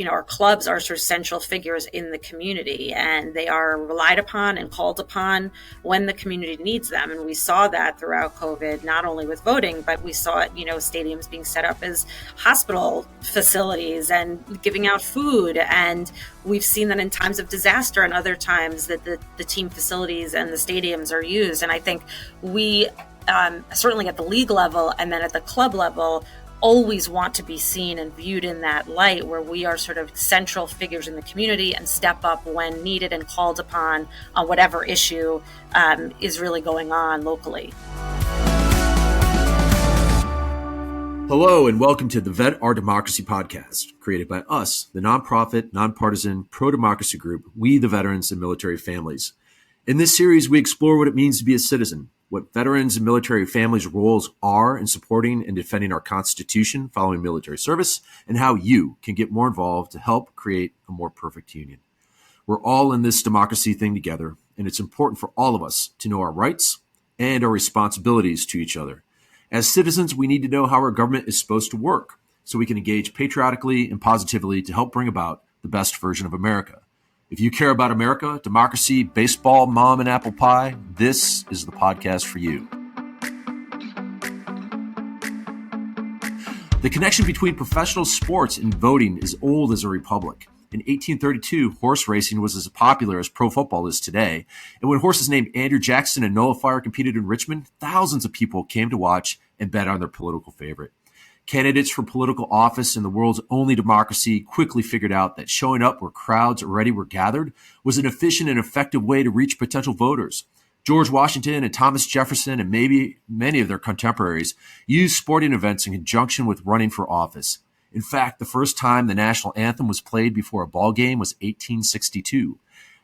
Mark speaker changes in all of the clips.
Speaker 1: our clubs are sort of central figures in the community, and they are relied upon and called upon when the community needs them. And we saw that throughout COVID, not only with voting, but we saw it, stadiums being set up as hospital facilities and giving out food. And we've seen that in times of disaster and other times that the team facilities and the stadiums are used. And I think we, certainly at the league level and then at the club level, always want to be seen and viewed in that light, where we are sort of central figures in the community and step up when needed and called upon on whatever issue is really going on locally.
Speaker 2: Hello and welcome to the Vet Our Democracy podcast, created by us, the nonprofit, nonpartisan, pro-democracy group, We the Veterans and Military Families. In this series, we explore what it means to be a citizen, what veterans and military families' roles are in supporting and defending our Constitution following military service, and how you can get more involved to help create a more perfect union. We're all in this democracy thing together, and it's important for all of us to know our rights and our responsibilities to each other. As citizens, we need to know how our government is supposed to work so we can engage patriotically and positively to help bring about the best version of America. If you care about America, democracy, baseball, mom, and apple pie, this is the podcast for you. The connection between professional sports and voting is old as a republic. In 1832, horse racing was as popular as pro football is today. And when horses named Andrew Jackson and Nullifier competed in Richmond, thousands of people came to watch and bet on their political favorite. Candidates for political office in the world's only democracy quickly figured out that showing up where crowds already were gathered was an efficient and effective way to reach potential voters. George Washington and Thomas Jefferson and maybe many of their contemporaries used sporting events in conjunction with running for office. In fact, the first time the national anthem was played before a ball game was 1862.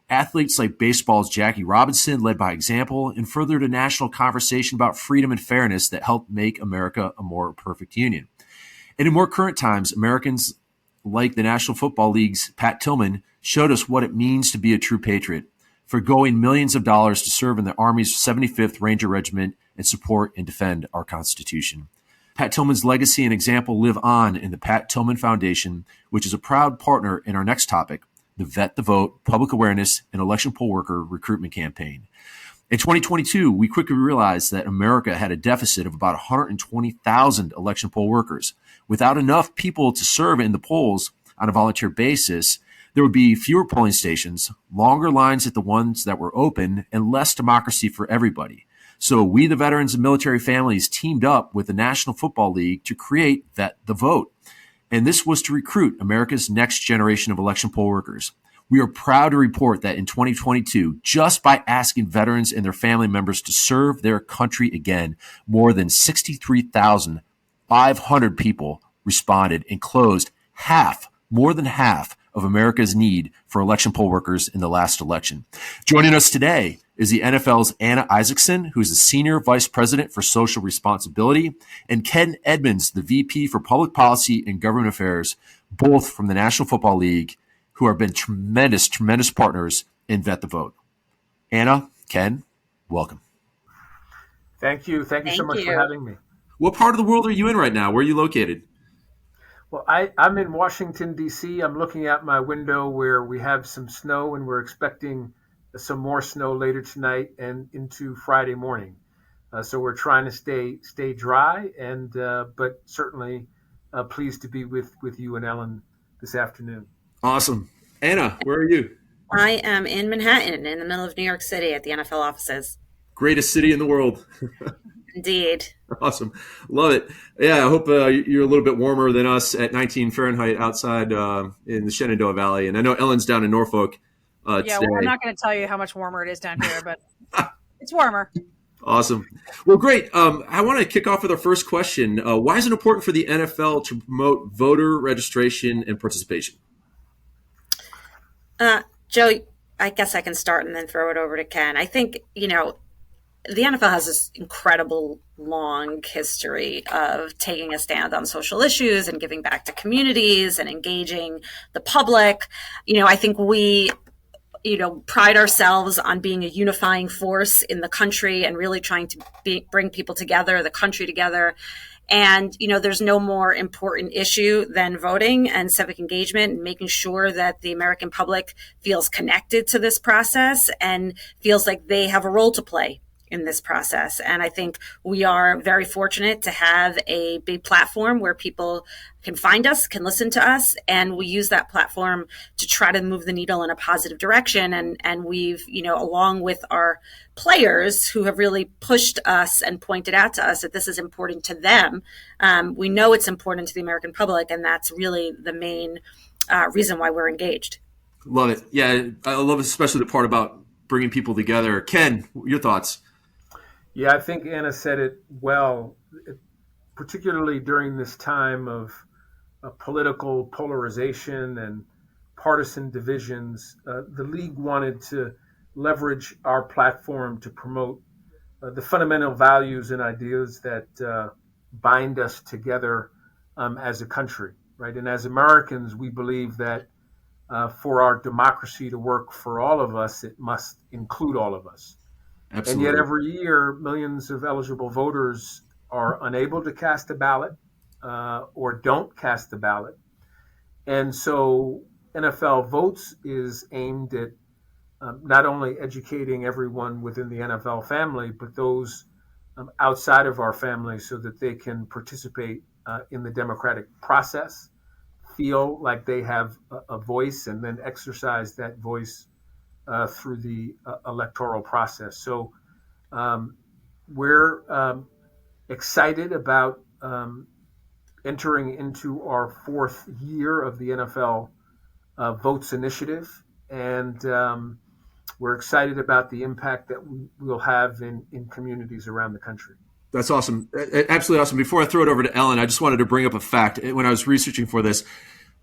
Speaker 2: Athletes like baseball's Jackie Robinson led by example and furthered a national conversation about freedom and fairness that helped make America a more perfect union. And in more current times, Americans like the National Football League's Pat Tillman showed us what it means to be a true patriot, forgoing millions of dollars to serve in the Army's 75th Ranger Regiment and support and defend our Constitution. Pat Tillman's legacy and example live on in the Pat Tillman Foundation, which is a proud partner in our next topic, the Vet the Vote Public Awareness and Election Poll Worker Recruitment Campaign. In 2022, we quickly realized that America had a deficit of about 120,000 election poll workers. Without enough people to serve in the polls on a volunteer basis, there would be fewer polling stations, longer lines at the ones that were open, and less democracy for everybody. So we, the veterans and military families, teamed up with the National Football League to create Vet the Vote. And this was to recruit America's next generation of election poll workers. We are proud to report that in 2022, just by asking veterans and their family members to serve their country again, more than 63,500 people responded and closed more than half of America's need for election poll workers in the last election. Joining us today is the NFL's Anna Isaacson, who's the Senior Vice President for Social Responsibility, and Ken Edmonds, the VP for Public Policy and Government Affairs, both from the National Football League, who have been tremendous partners in Vet the Vote. Anna, Ken, welcome.
Speaker 3: Thank you. Thank you so much for having me.
Speaker 2: What part of the world are you in right now? Where are you located?
Speaker 3: Well, I'm in Washington, D.C. I'm looking out my window where we have some snow, and we're expecting some more snow later tonight and into Friday morning. So we're trying to stay dry, and but certainly pleased to be with you and Ellen this afternoon.
Speaker 2: Awesome. Anna, where are you?
Speaker 1: I am in Manhattan, in the middle of New York City at the NFL offices.
Speaker 2: Greatest city in the world.
Speaker 1: Indeed.
Speaker 2: Awesome. Love it. Yeah, I hope you're a little bit warmer than us at 19 Fahrenheit outside in the Shenandoah Valley. And I know Ellen's down in Norfolk
Speaker 4: today. Well, I'm not going to tell you how much warmer it is down here, but it's warmer.
Speaker 2: Awesome. Well, great. I want to kick off with our first question. Why is it important for the NFL to promote voter registration and participation?
Speaker 1: Joe, I guess I can start and then throw it over to Ken. I think, the NFL has this incredible long history of taking a stand on social issues and giving back to communities and engaging the public. I think we, pride ourselves on being a unifying force in the country and really trying to bring people together, the country together. And, there's no more important issue than voting and civic engagement and making sure that the American public feels connected to this process and feels like they have a role to play in this process. And I think we are very fortunate to have a big platform where people can find us, can listen to us, and we use that platform to try to move the needle in a positive direction. And we've, along with our players who have really pushed us and pointed out to us that this is important to them, we know it's important to the American public, and that's really the main reason why we're engaged.
Speaker 2: Love it. Yeah, I love especially the part about bringing people together. Ken, your thoughts?
Speaker 3: Yeah, I think Anna said it well, particularly during this time of political polarization and partisan divisions. The league wanted to leverage our platform to promote the fundamental values and ideas that bind us together as a country, right? And as Americans, we believe that for our democracy to work for all of us, it must include all of us.
Speaker 2: Absolutely.
Speaker 3: And yet every year, millions of eligible voters are unable to cast a ballot or don't cast a ballot. And so NFL Votes is aimed at not only educating everyone within the NFL family, but those outside of our family so that they can participate in the democratic process, feel like they have a voice, and then exercise that voice through the electoral process. So we're excited about entering into our fourth year of the NFL Votes Initiative, and we're excited about the impact that we'll have in communities around the country.
Speaker 2: That's awesome. Absolutely awesome. Before I throw it over to Ellen, I just wanted to bring up a fact. When I was researching for this,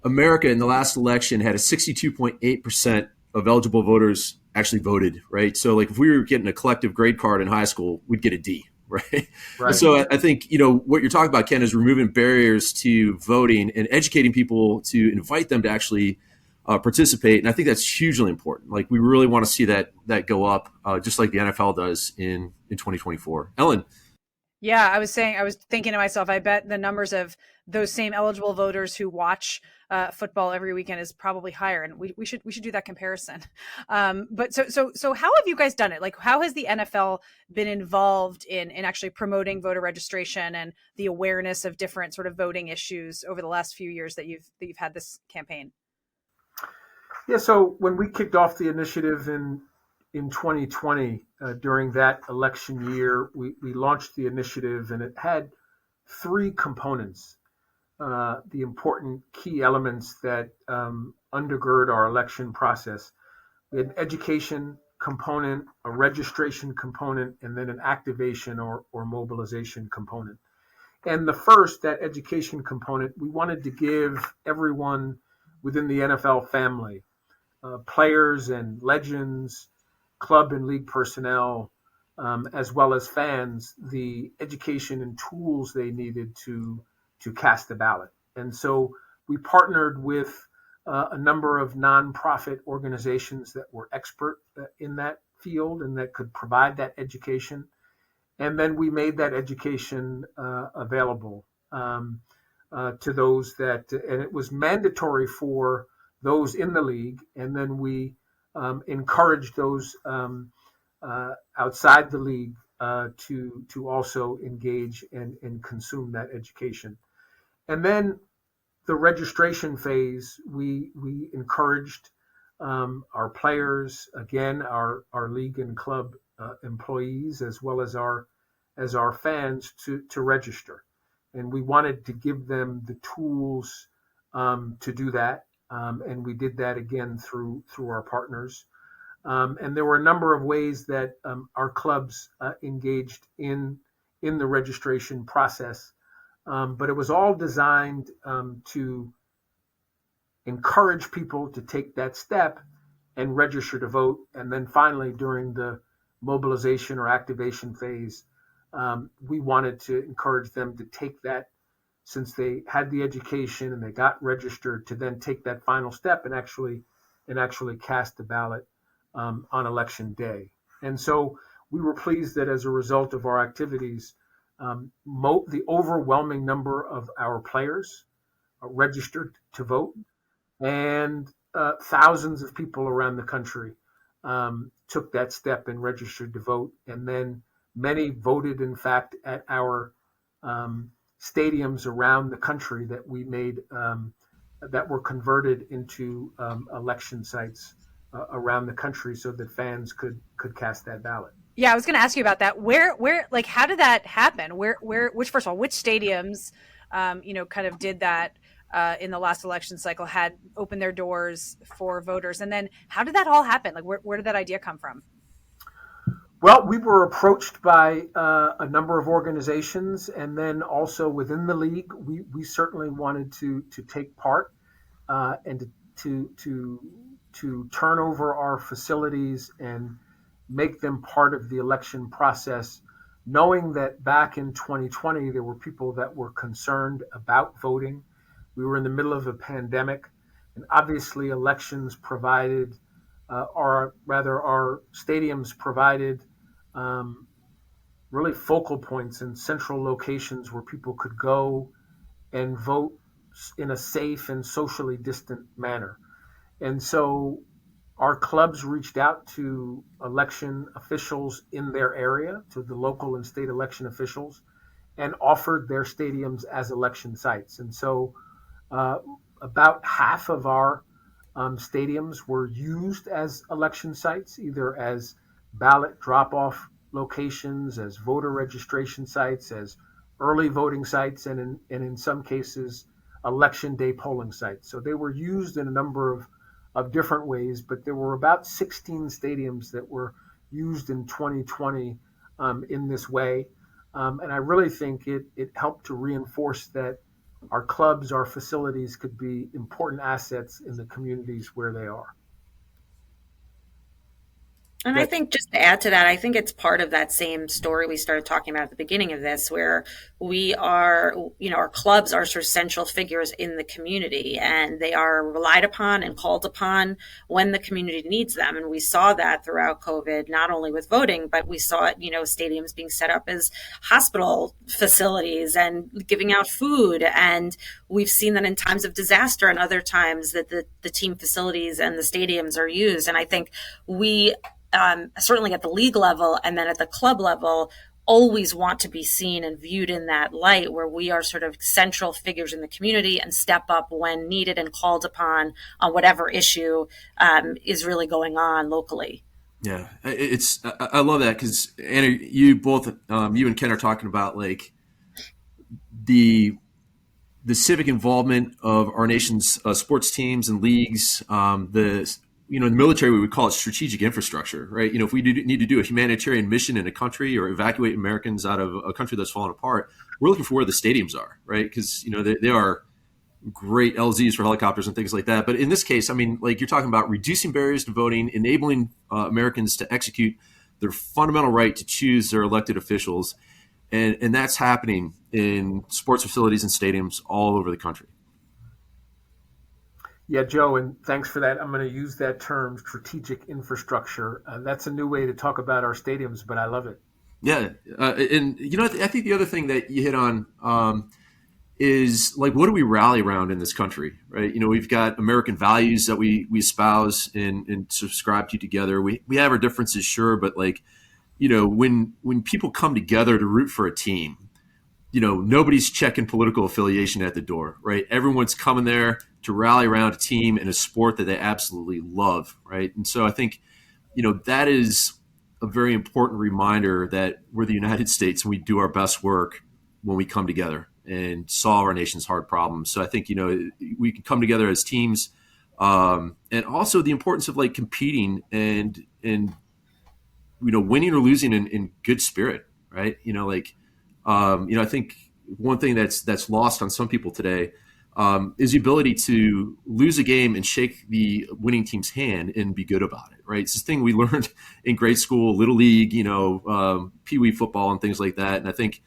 Speaker 2: America in the last election had a 62.8% of eligible voters actually voted, right? So like if we were getting a collective grade card in high school, we'd get a D, right? So I think, what you're talking about, Ken, is removing barriers to voting and educating people to invite them to actually participate. And I think that's hugely important. Like we really want to see that go up, just like the NFL does in 2024. Ellen.
Speaker 4: Yeah, I was thinking to myself, I bet the numbers of those same eligible voters who watch football every weekend is probably higher, and we should do that comparison. But so how have you guys done it? Like, how has the NFL been involved in actually promoting voter registration and the awareness of different sort of voting issues over the last few years that you've had this campaign?
Speaker 3: Yeah, so when we kicked off the initiative in 2020, during that election year, we launched the initiative, and it had three components, the important key elements that undergird our election process. We had an education component, a registration component, and then an activation or mobilization component. And the first, that education component, we wanted to give everyone within the NFL family, players and legends, club and league personnel, as well as fans, the education and tools they needed to cast a ballot. And so we partnered with a number of nonprofit organizations that were expert in that field and that could provide that education. And then we made that education available to those and it was mandatory for those in the league. And then we encouraged those outside the league to also engage and consume that education. And then the registration phase, we encouraged our players, again, our league and club employees, as well as our fans to register. And we wanted to give them the tools to do that. And we did that again through our partners. And there were a number of ways that our clubs engaged in the registration process. But it was all designed to encourage people to take that step and register to vote. And then finally, during the mobilization or activation phase, we wanted to encourage them to take that, since they had the education and they got registered, to then take that final step and actually cast the ballot on election day. And so we were pleased that as a result of our activities, The overwhelming number of our players registered to vote, and thousands of people around the country took that step and registered to vote. And then many voted, in fact, at our stadiums around the country that we made that were converted into election sites around the country so that fans could cast that ballot.
Speaker 4: Yeah, I was going to ask you about that. Like, how did that happen? First of all, which stadiums, kind of did that in the last election cycle, had opened their doors for voters, and then how did that all happen? Like, where did that idea come from?
Speaker 3: Well, we were approached by a number of organizations, and then also within the league, we certainly wanted to take part and to turn over our facilities and make them part of the election process, knowing that back in 2020 there were people that were concerned about voting. We were in the middle of a pandemic, and obviously elections provided, our stadiums provided really focal points and central locations where people could go and vote in a safe and socially distant manner. And so our clubs reached out to election officials in their area, to the local and state election officials, and offered their stadiums as election sites. And so about half of our stadiums were used as election sites, either as ballot drop-off locations, as voter registration sites, as early voting sites, and in some cases, election day polling sites. So they were used in a number of different ways, but there were about 16 stadiums that were used in 2020 in this way. And I really think it helped to reinforce that our clubs, our facilities could be important assets in the communities where they are.
Speaker 1: And I think just to add to that, I think it's part of that same story we started talking about at the beginning of this, where we are, our clubs are sort of central figures in the community, and they are relied upon and called upon when the community needs them. And we saw that throughout COVID, not only with voting, but we saw it, stadiums being set up as hospital facilities and giving out food. And we've seen that in times of disaster and other times that the team facilities and the stadiums are used. And I think we, certainly at the league level and then at the club level, always want to be seen and viewed in that light, where we are sort of central figures in the community and step up when needed and called upon on whatever issue is really going on locally.
Speaker 2: Yeah, I love that, because Anna, you both, you and Ken are talking about like the civic involvement of our nation's sports teams and leagues. In the military, we would call it strategic infrastructure, right? If we need to do a humanitarian mission in a country or evacuate Americans out of a country that's fallen apart, we're looking for where the stadiums are, right? Because, they are great LZs for helicopters and things like that. But in this case, like you're talking about reducing barriers to voting, enabling Americans to execute their fundamental right to choose their elected officials. And that's happening in sports facilities and stadiums all over the country.
Speaker 3: Yeah, Joe, and thanks for that. I'm going to use that term, strategic infrastructure. That's a new way to talk about our stadiums, but I love it.
Speaker 2: Yeah. And, I think the other thing that you hit on is, like, what do we rally around in this country, right? We've got American values that we espouse and subscribe to together. We have our differences, sure, but, like, when people come together to root for a team, nobody's checking political affiliation at the door, right? Everyone's coming there to rally around a team in a sport that they absolutely love, right? And so I think, that is a very important reminder that we're the United States and we do our best work when we come together and solve our nation's hard problems. So I think, we can come together as teams, and also the importance of, like, competing and winning or losing in good spirit, right? I think one thing that's lost on some people today is the ability to lose a game and shake the winning team's hand and be good about it, right? It's this thing we learned in grade school, little league, pee-wee football and things like that. And I think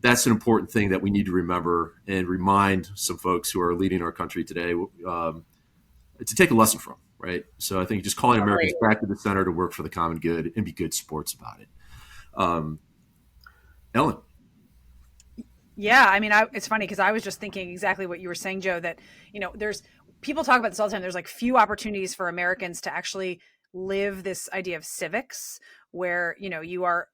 Speaker 2: that's an important thing that we need to remember and remind some folks who are leading our country today to take a lesson from, right? So I think just calling Americans back to the center to work for the common good and be good sports about it. Ellen.
Speaker 4: Yeah, I mean, it's funny because I was just thinking exactly what you were saying, Joe. That there's people talk about this all the time. There's like few opportunities for Americans to actually live this idea of civics, where you are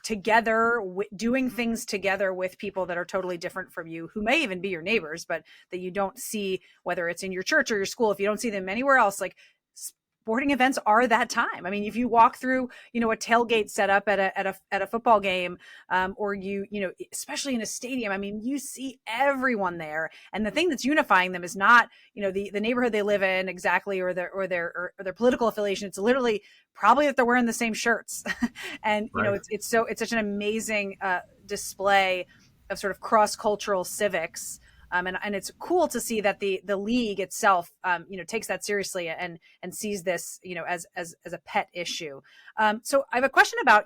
Speaker 4: together doing things together with people that are totally different from you, who may even be your neighbors, but that you don't see, whether it's in your church or your school, if you don't see them anywhere else. Like, sporting events are that time. I mean, if you walk through, a tailgate setup at a football game, or especially in a stadium, I mean, you see everyone there, and the thing that's unifying them is not, the neighborhood they live in exactly, or their political affiliation. It's literally probably that they're wearing the same shirts, and
Speaker 3: Right.
Speaker 4: it's such an amazing display of sort of cross cultural civics. And it's cool to see that the league itself, takes that seriously and sees this, as a pet issue. So I have a question about,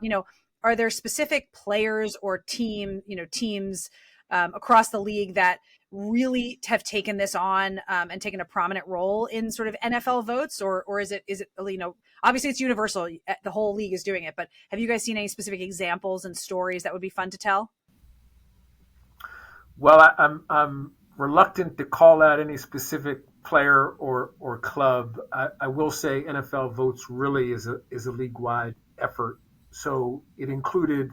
Speaker 4: are there specific players or teams across the league that really have taken this on, and taken a prominent role in sort of NFL votes, or is it obviously it's universal, the whole league is doing it, but have you guys seen any specific examples and stories that would be fun to tell?
Speaker 3: Well, I'm reluctant to call out any specific player or club. I will say NFL votes really is a league wide effort. So it included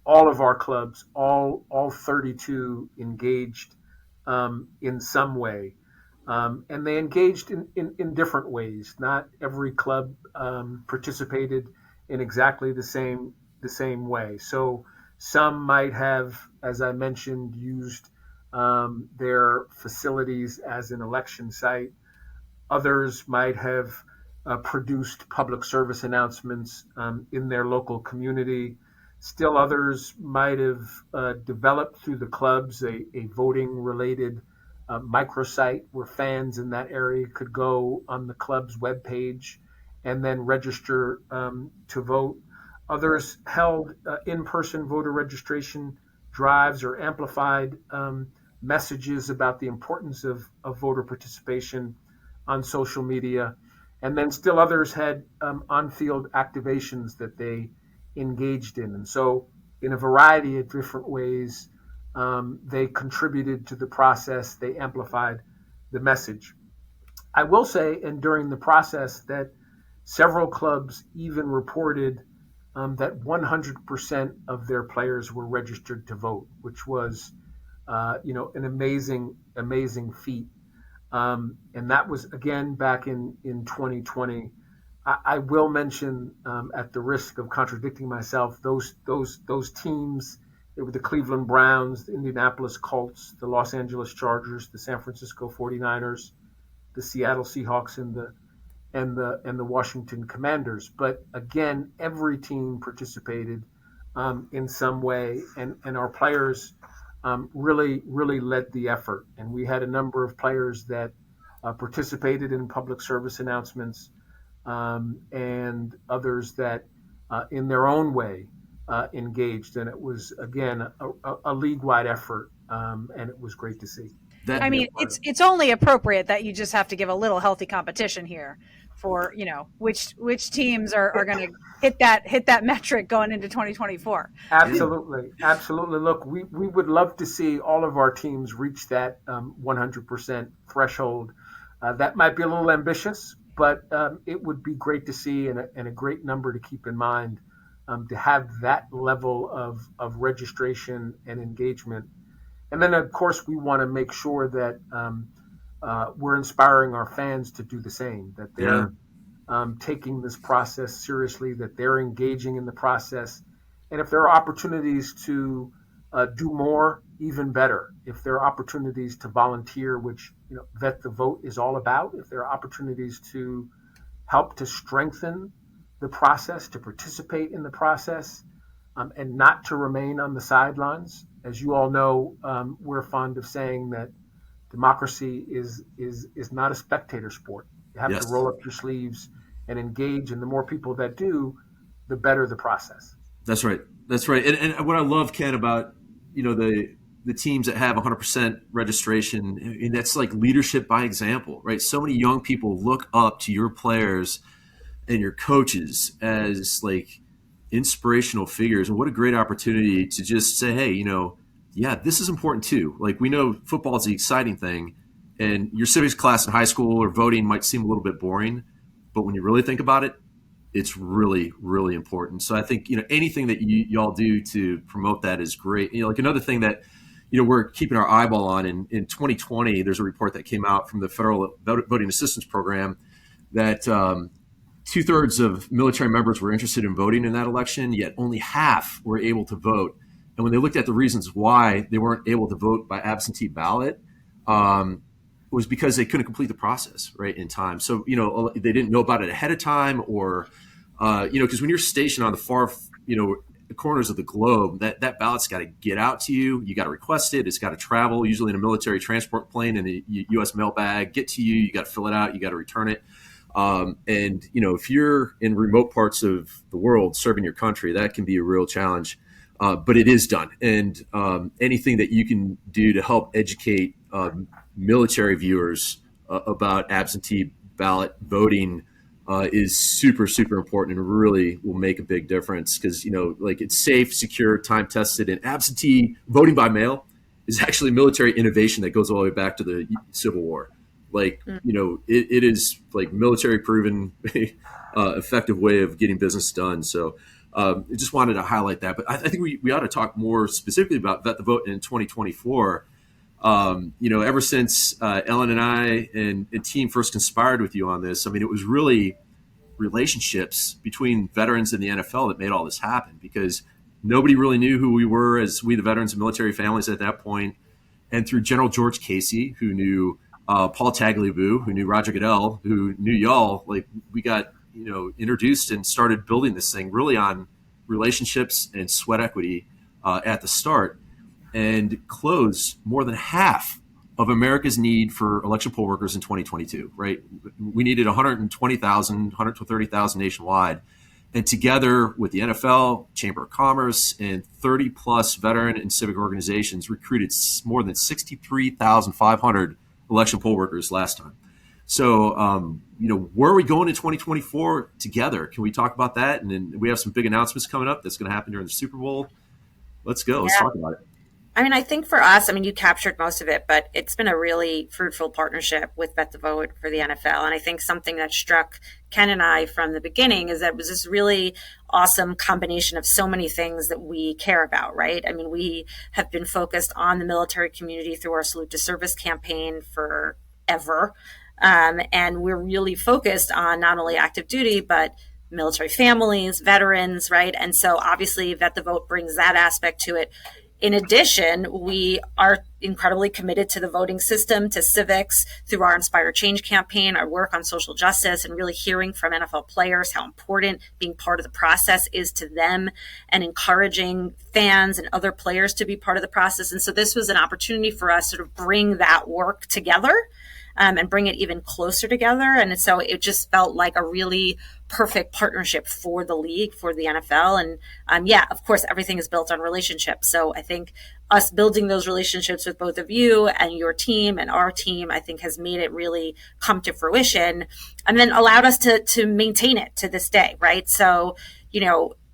Speaker 3: all of our clubs, all 32 engaged in some way. And they engaged in different ways. Not every club participated in exactly the same way. So some might have, as I mentioned, used their facilities as an election site. Others might have produced public service announcements in their local community. Still others might have developed through the clubs a voting related microsite where fans in that area could go on the club's webpage and then register to vote. Others held in person voter registration drives or amplified messages about the importance of voter participation on social media. And then still others had on field activations that they engaged in. And so, in a variety of different ways, they contributed to the process, they amplified the message. I will say, and during the process, that several clubs even reported that 100% of their players were registered to vote, which was, an amazing feat. And that was again back in 2020. I will mention, at the risk of contradicting myself, those teams. It were the Cleveland Browns, the Indianapolis Colts, the Los Angeles Chargers, the San Francisco 49ers, the Seattle Seahawks, and the Washington Commanders. But again, every team participated in some way, and our players really led the effort. And we had a number of players that participated in public service announcements, and others that, in their own way, engaged. And it was again a league-wide effort, and it was great to see.
Speaker 4: I
Speaker 2: That
Speaker 4: mean, it's only appropriate that you just have to give a little healthy competition here for which teams are going to hit that metric going into 2024.
Speaker 3: Absolutely. Look, we would love to see all of our teams reach that 100% threshold. That might be a little ambitious, but it would be great to see, and a great number to keep in mind, to have that level of registration and engagement. And then, of course, we want to make sure that we're inspiring our fans to do the same, that
Speaker 2: yeah,
Speaker 3: they're taking this process seriously, that they're engaging in the process. And if there are opportunities to do more, even better. If there are opportunities to volunteer, which Vet the Vote is all about, if there are opportunities to help to strengthen the process, to participate in the process, and not to remain on the sidelines. As you all know, we're fond of saying that democracy is not a spectator sport. You have to
Speaker 2: yes,
Speaker 3: roll up your sleeves and engage, and the more people that do, the better the process.
Speaker 2: that's right. That's right. And what I love, Ken, about the teams that have 100% registration, and that's like leadership by example, right? So many young people look up to your players and your coaches as like inspirational figures, and what a great opportunity to just say, hey, Yeah, this is important too. Like, we know football is the exciting thing, and your civics class in high school or voting might seem a little bit boring, but when you really think about it, it's really, really important. So I think, anything that y'all do to promote that is great. Like another thing that, we're keeping our eyeball on in 2020, there's a report that came out from the Federal Voting Assistance Program that 2/3 of military members were interested in voting in that election, yet only half were able to vote. And when they looked at the reasons why they weren't able to vote by absentee ballot, it was because they couldn't complete the process right in time. So, they didn't know about it ahead of time, or, because when you're stationed on the far, corners of the globe, that ballot's got to get out to you. You got to request it. It's got to travel, usually in a military transport plane, in the U.S. mail bag, get to you. You got to fill it out. You got to return it. And, if you're in remote parts of the world serving your country, that can be a real challenge. But it is done. And anything that you can do to help educate military viewers about absentee ballot voting is super, super important, and really will make a big difference, because, it's safe, secure, time tested, and absentee voting by mail is actually military innovation that goes all the way back to the Civil War. It is like military proven effective way of getting business done. So I just wanted to highlight that. But I think we ought to talk more specifically about Vet the Vote in 2024. Ever since Ellen and I and team first conspired with you on this, it was really relationships between veterans and the NFL that made all this happen, because nobody really knew who we were as we, the veterans and military families at that point. And through General George Casey, who knew Paul Tagliabue, who knew Roger Goodell, who knew y'all, like, we got, introduced and started building this thing really on relationships and sweat equity at the start, and close more than half of America's need for election poll workers in 2022, right? We needed 120,000, 130,000 nationwide. And together with the NFL, Chamber of Commerce, and 30 plus veteran and civic organizations, recruited more than 63,500 election poll workers last time. So, where are we going in 2024 together? Can we talk about that? And then we have some big announcements coming up that's going to happen during the Super Bowl. Let's go. Let's talk about it.
Speaker 1: I think for us, you captured most of it, but it's been a really fruitful partnership with Vet the Vote for the NFL. And I think something that struck Ken and I from the beginning is that it was this really awesome combination of so many things that we care about, right? We have been focused on the military community through our Salute to Service campaign forever. And we're really focused on not only active duty, but military families, veterans, right? And so obviously Vet the Vote brings that aspect to it. In addition, we are incredibly committed to the voting system, to civics, through our Inspire Change campaign, our work on social justice, and really hearing from NFL players how important being part of the process is to them, and encouraging fans and other players to be part of the process. And so this was an opportunity for us to sort of bring that work together and bring it even closer together. And so it just felt like a really perfect partnership for the league, for the NFL. And of course, everything is built on relationships. So I think us building those relationships with both of you and your team and our team, I think has made it really come to fruition, and then allowed us to maintain it to this day, right? So,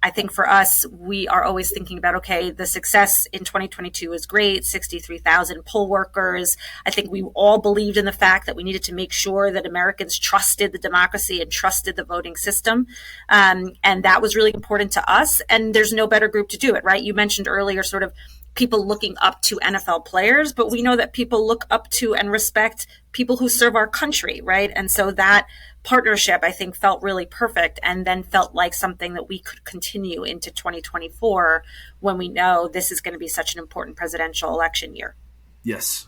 Speaker 1: I think for us, we are always thinking about, okay, the success in 2022 is great, 63,000 poll workers. I think we all believed in the fact that we needed to make sure that Americans trusted the democracy and trusted the voting system. And that was really important to us. And there's no better group to do it, right? You mentioned earlier sort of people looking up to NFL players, but we know that people look up to and respect people who serve our country, right? And so that partnership, I think, felt really perfect, and then felt like something that we could continue into 2024 when we know this is going to be such an important presidential election year.
Speaker 2: Yes,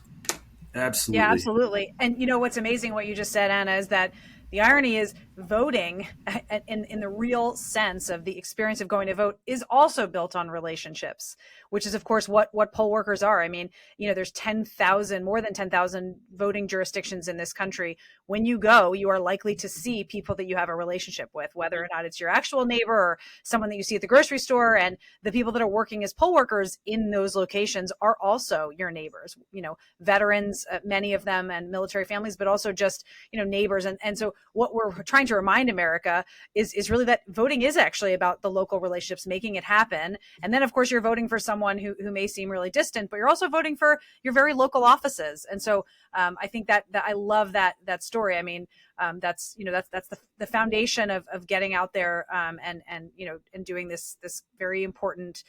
Speaker 2: absolutely.
Speaker 4: Yeah, absolutely. And what's amazing, what you just said, Anna, is that the irony is voting in the real sense of the experience of going to vote is also built on relationships, which is, of course, what poll workers are. There's more than 10,000 voting jurisdictions in this country. When you go, you are likely to see people that you have a relationship with, whether or not it's your actual neighbor or someone that you see at the grocery store. And the people that are working as poll workers in those locations are also your neighbors, veterans, many of them, and military families, but also just, neighbors. And so what we're trying trying to remind America is really that voting is actually about the local relationships, making it happen. And then, of course, you're voting for someone who may seem really distant, but you're also voting for your very local offices. And so I think that I love that story. I mean, that's the foundation of getting out there and doing this very important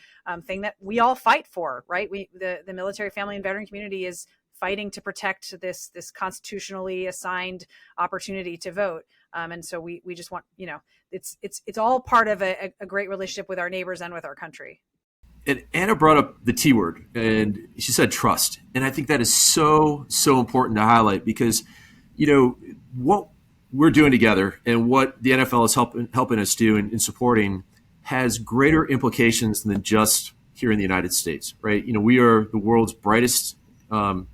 Speaker 4: thing that we all fight for, right? The military, family, and veteran community is fighting to protect this constitutionally assigned opportunity to vote. And so we just want, it's all part of a great relationship with our neighbors and with our country.
Speaker 2: And Anna brought up the T word, and she said trust. And I think that is so, so important to highlight because, what we're doing together and what the NFL is helping us do in supporting has greater implications than just here in the United States, right? We are the world's brightest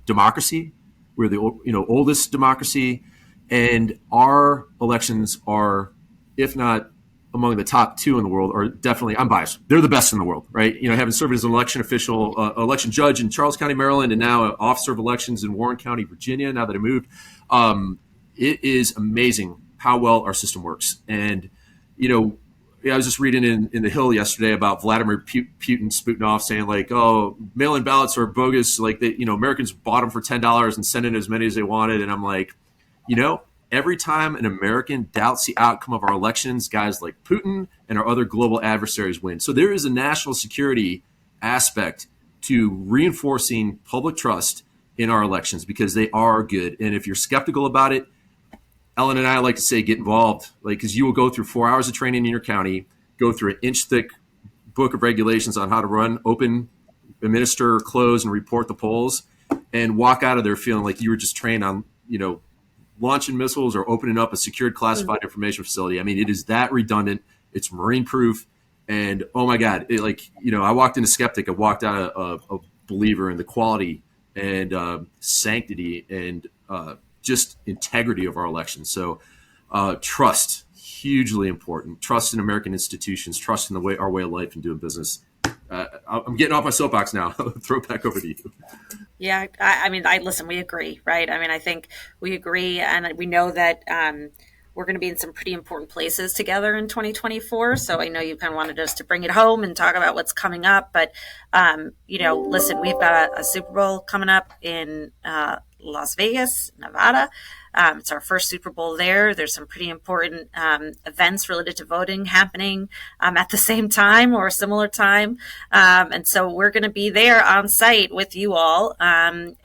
Speaker 2: democracy. We're the oldest democracy, and our elections are, if not among the top 2 in the world, are definitely, I'm biased, they're the best in the world, right? Having served as an election official, election judge in Charles County, Maryland, and now an officer of elections in Warren County, Virginia, now that I moved, it is amazing how well our system works. And, I was just reading in The Hill yesterday about Vladimir Putin spouting off saying mail-in ballots are bogus. Americans bought them for $10 and sent in as many as they wanted. And I'm like, every time an American doubts the outcome of our elections, guys like Putin and our other global adversaries win. So there is a national security aspect to reinforcing public trust in our elections because they are good. And if you're skeptical about it, Ellen and I like to say get involved, because you will go through 4 hours of training in your county, go through an inch-thick book of regulations on how to run, open, administer, close, and report the polls, and walk out of there feeling like you were just trained on, launching missiles or opening up a secured classified information facility. I mean, it is that redundant. It's Marine-proof. And, oh, my God, I walked in a skeptic. I walked out a believer in the quality and sanctity and just integrity of our elections. So trust, hugely important. Trust in American institutions, trust in our way of life and doing business. I'm getting off my soapbox now. Throw it back over to you.
Speaker 1: Yeah, listen, we agree, right? I think we agree, and we know that we're going to be in some pretty important places together in 2024. So I know you kind of wanted us to bring it home and talk about what's coming up. But, listen, we've got a Super Bowl coming up in Las Vegas, Nevada. It's our first Super Bowl there. There's some pretty important events related to voting happening at the same time or a similar time. And so we're going to be there on site with you all and,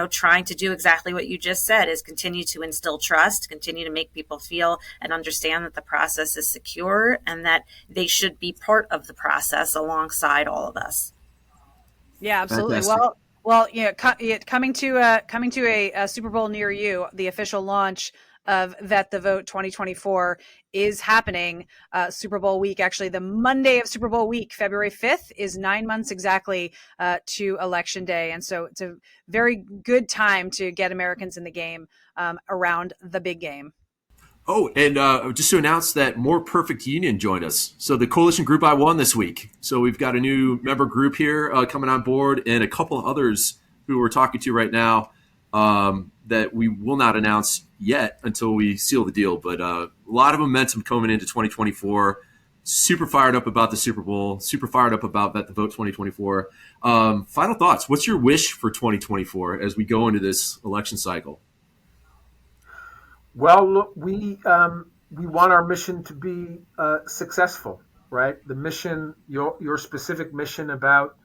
Speaker 1: trying to do exactly what you just said is continue to instill trust, continue to make people feel and understand that the process is secure and that they should be part of the process alongside all of us.
Speaker 4: Yeah, absolutely.
Speaker 2: Fantastic.
Speaker 4: Well, coming to a Super Bowl near you, the official launch of Vet the Vote 2024 is happening Super Bowl week. Actually, the Monday of Super Bowl week, February 5th, is 9 months exactly to Election Day. And so it's a very good time to get Americans in the game around the big game.
Speaker 2: Oh, and just to announce that More Perfect Union joined us. So the coalition group I won this week. So we've got a new member group here coming on board and a couple of others who we're talking to right now that we will not announce yet until we seal the deal. But a lot of momentum coming into 2024. Super fired up about the Super Bowl. Super fired up about Bet the Vote 2024. Final thoughts. What's your wish for 2024 as we go into this election cycle?
Speaker 3: Well, look, we want our mission to be successful, right? The mission, your specific mission about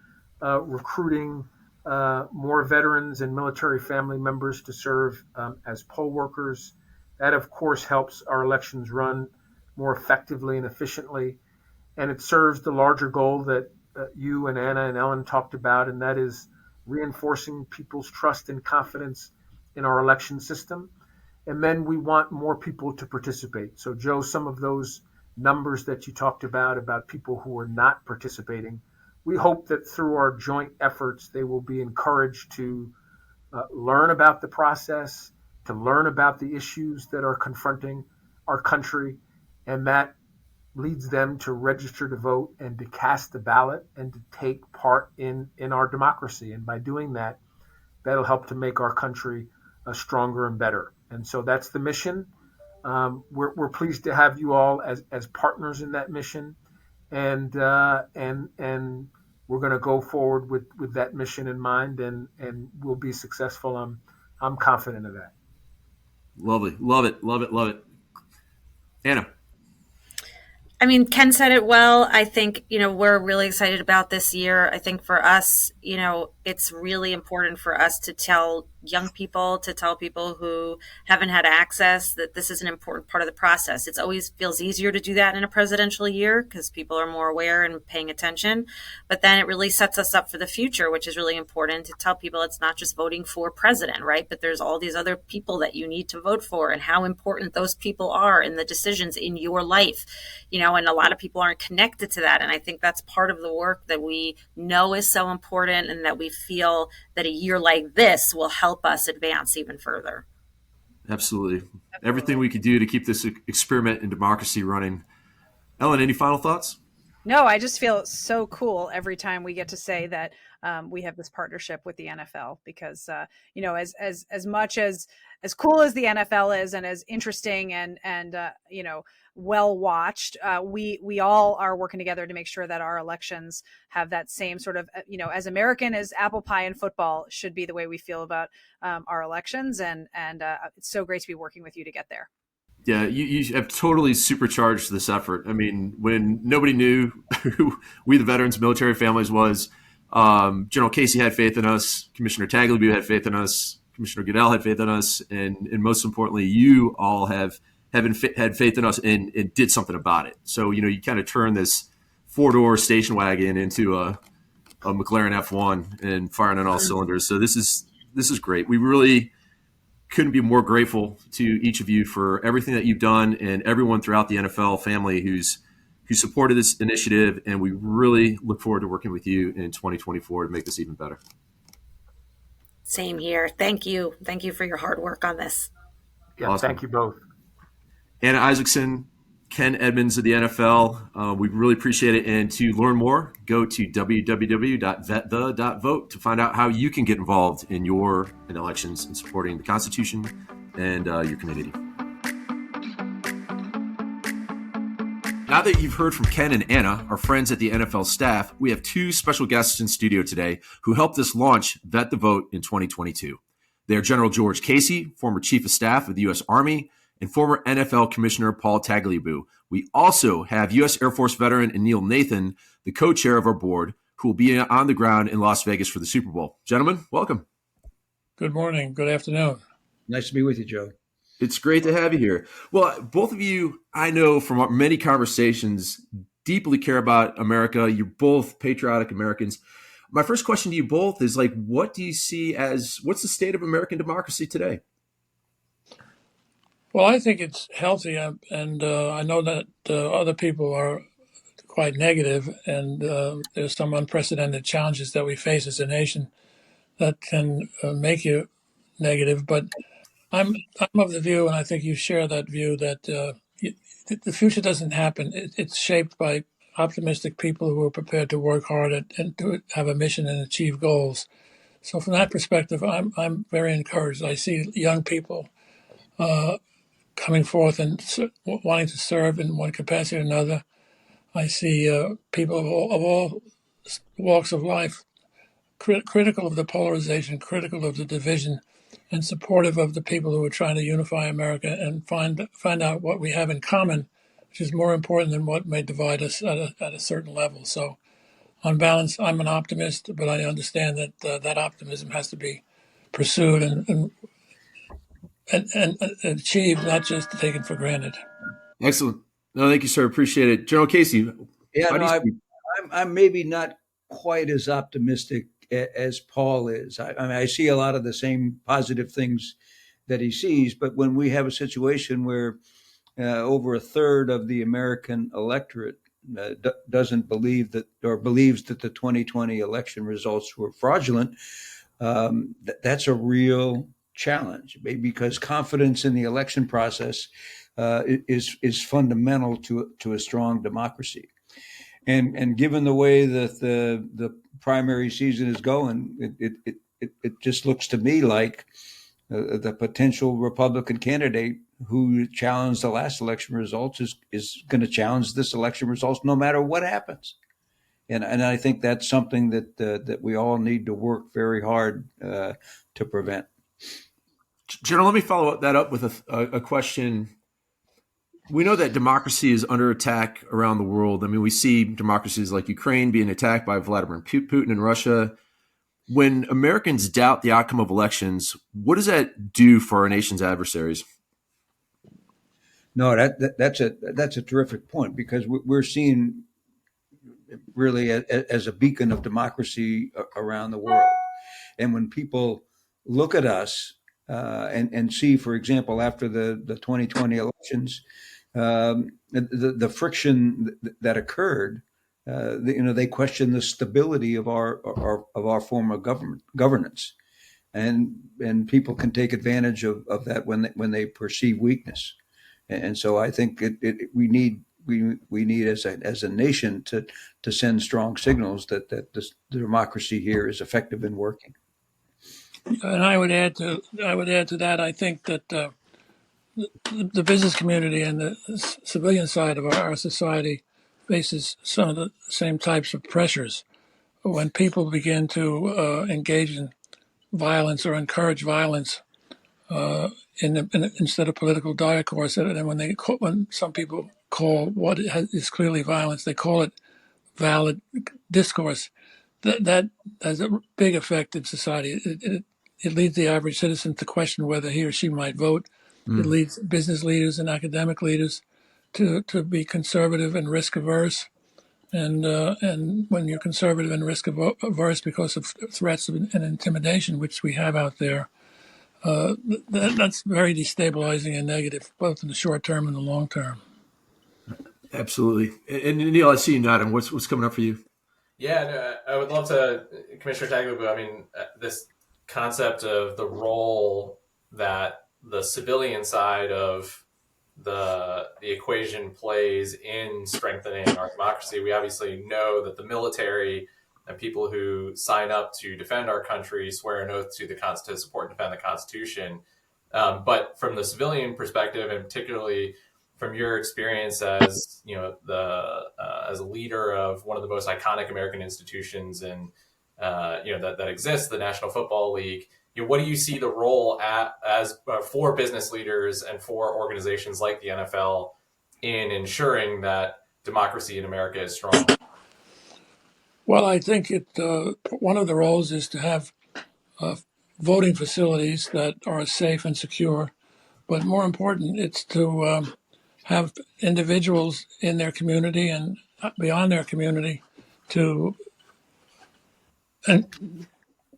Speaker 3: recruiting more veterans and military family members to serve as poll workers, that of course helps our elections run more effectively and efficiently, and it serves the larger goal that you and Anna and Ellen talked about, and that is reinforcing people's trust and confidence in our election system. And then we want more people to participate. So, Joe, some of those numbers that you talked about people who are not participating, we hope that through our joint efforts, they will be encouraged to learn about the process, to learn about the issues that are confronting our country, and that leads them to register to vote and to cast the ballot and to take part in our democracy. And by doing that, that'll help to make our country stronger and better. And so that's the mission. we're pleased to have you all as partners in that mission, and we're going to go forward with that mission in mind, and we'll be successful. I'm confident of that.
Speaker 2: Lovely. Love it. Love it. Love it. Anna.
Speaker 1: I mean, Ken said it well. I think, we're really excited about this year. I think for us, it's really important for us to tell young people, to tell people who haven't had access, that this is an important part of the process. It always feels easier to do that in a presidential year because people are more aware and paying attention. But then it really sets us up for the future, which is really important to tell people it's not just voting for president, right? But there's all these other people that you need to vote for and how important those people are in the decisions in your life, and a lot of people aren't connected to that. And I think that's part of the work that we know is so important, and that we feel that a year like this will help us advance even further.
Speaker 2: Absolutely. Everything we could do to keep this experiment in democracy running. Ellen, any final thoughts?
Speaker 4: No, I just feel so cool every time we get to say that we have this partnership with the NFL, because as much as cool as the NFL is and as interesting and well watched, we all are working together to make sure that our elections have that same sort of as American as apple pie and football should be the way we feel about our elections, and it's so great to be working with you to get there.
Speaker 2: Yeah, you have totally supercharged this effort. I mean, when nobody knew who we, the veterans, military families, was, General Casey had faith in us, Commissioner Tagliabue had faith in us, Commissioner Goodell had faith in us, and most importantly, you all had faith in us and did something about it. So, you kind of turn this four-door station wagon into a McLaren F1 and firing on all cylinders. So this is great. We really couldn't be more grateful to each of you for everything that you've done, and everyone throughout the NFL family who supported this initiative. And we really look forward to working with you in 2024 to make this even better.
Speaker 1: Same here. Thank you. Thank you for your hard work on this.
Speaker 3: Yeah,
Speaker 2: awesome.
Speaker 3: Thank you both.
Speaker 2: Anna Isaacson, Ken Edmonds of the NFL. We really appreciate it. And to learn more, go to www.vetthe.vote to find out how you can get involved in your elections and supporting the Constitution and your community. Now that you've heard from Ken and Anna, our friends at the NFL staff, we have two special guests in studio today who helped us launch Vet the Vote in 2022. They are General George Casey, former Chief of Staff of the U.S. Army, and former NFL Commissioner Paul Tagliabue. We also have U.S. Air Force veteran Neil Nathan, the co-chair of our board, who will be on the ground in Las Vegas for the Super Bowl. Gentlemen, welcome.
Speaker 5: Good morning. Good afternoon.
Speaker 6: Nice to be with you, Joe.
Speaker 2: It's great to have you here. Well, both of you, I know from our many conversations, deeply care about America. You're both patriotic Americans. My first question to you both is, what do you see what's the state of American democracy today?
Speaker 5: Well, I think it's healthy, and I know that other people are quite negative, and there's some unprecedented challenges that we face as a nation that can make you negative. But I'm of the view, and I think you share that view, that the future doesn't happen. It's shaped by optimistic people who are prepared to work hard and to have a mission and achieve goals. So from that perspective, I'm very encouraged. I see young people coming forth and wanting to serve in one capacity or another. I see people of all walks of life critical of the polarization, critical of the division, and supportive of the people who are trying to unify America and find out what we have in common, which is more important than what may divide us at a certain level. So, on balance, I'm an optimist, but I understand that that optimism has to be pursued and achieved, not just taken for granted.
Speaker 2: Excellent. No, thank you, sir. Appreciate it. General Casey.
Speaker 6: Yeah, I'm maybe not quite as optimistic as Paul is. I mean, I see a lot of the same positive things that he sees, but when we have a situation where over a third of the American electorate doesn't believe that, or believes that the 2020 election results were fraudulent, that's a real challenge, because confidence in the election process is fundamental to a strong democracy. And given the way that the primary season is going, it just looks to me like the potential Republican candidate who challenged the last election results is going to challenge this election results no matter what happens. And I think that's something that we all need to work very hard to prevent.
Speaker 2: General, let me follow that up with a question. We know that democracy is under attack around the world. I mean, we see democracies like Ukraine being attacked by Vladimir Putin in Russia. When Americans doubt the outcome of elections, what does that do for our nation's adversaries?
Speaker 6: No, that's a terrific point, because we're seen really as a beacon of democracy around the world. And when people look at us and see, for example, after the 2020 elections, the friction that occurred, they question the stability of our form of governance, and people can take advantage of that when they perceive weakness. And so I think we need as a nation to send strong signals that the democracy here is effective and working.
Speaker 5: And I would add to that. I think that the business community and the civilian side of our society faces some of the same types of pressures. When people begin to engage in violence or encourage violence instead of political discourse, and when some people call what is clearly violence, they call it valid discourse. That has a big effect in society. It leads the average citizen to question whether he or she might vote. It leads business leaders and academic leaders to be conservative and risk averse. And when you're conservative and risk averse because of threats and intimidation, which we have out there, that's very destabilizing and negative, both in the short term and the long term.
Speaker 2: Absolutely. And Neil, I see you nodding. What's coming up for you?
Speaker 7: Yeah, no, I would love to, Commissioner Tagliabue. I mean, this concept of the role that the civilian side of the equation plays in strengthening our democracy. We obviously know that the military and people who sign up to defend our country swear an oath to support and defend the Constitution. But from the civilian perspective, and particularly from your experience as as a leader of one of the most iconic American institutions and that exists, the National Football League, what do you see the role for business leaders and for organizations like the NFL in ensuring that democracy in America is strong?
Speaker 5: Well, I think one of the roles is to have voting facilities that are safe and secure, but more important, it's to have individuals in their community and beyond their community to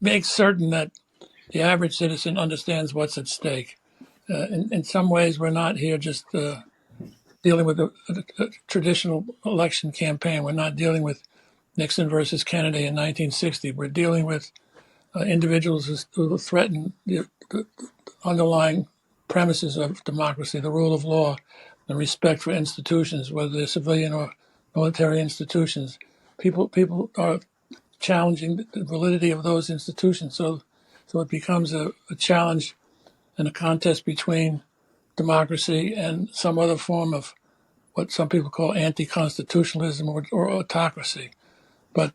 Speaker 5: make certain that the average citizen understands what's at stake. In some ways, we're not here just dealing with a traditional election campaign. We're not dealing with Nixon versus Kennedy in 1960. We're dealing with individuals who threaten the underlying premises of democracy, the rule of law, the respect for institutions, whether they're civilian or military institutions. People are challenging the validity of those institutions. So it becomes a challenge and a contest between democracy and some other form of what some people call anti-constitutionalism or autocracy. But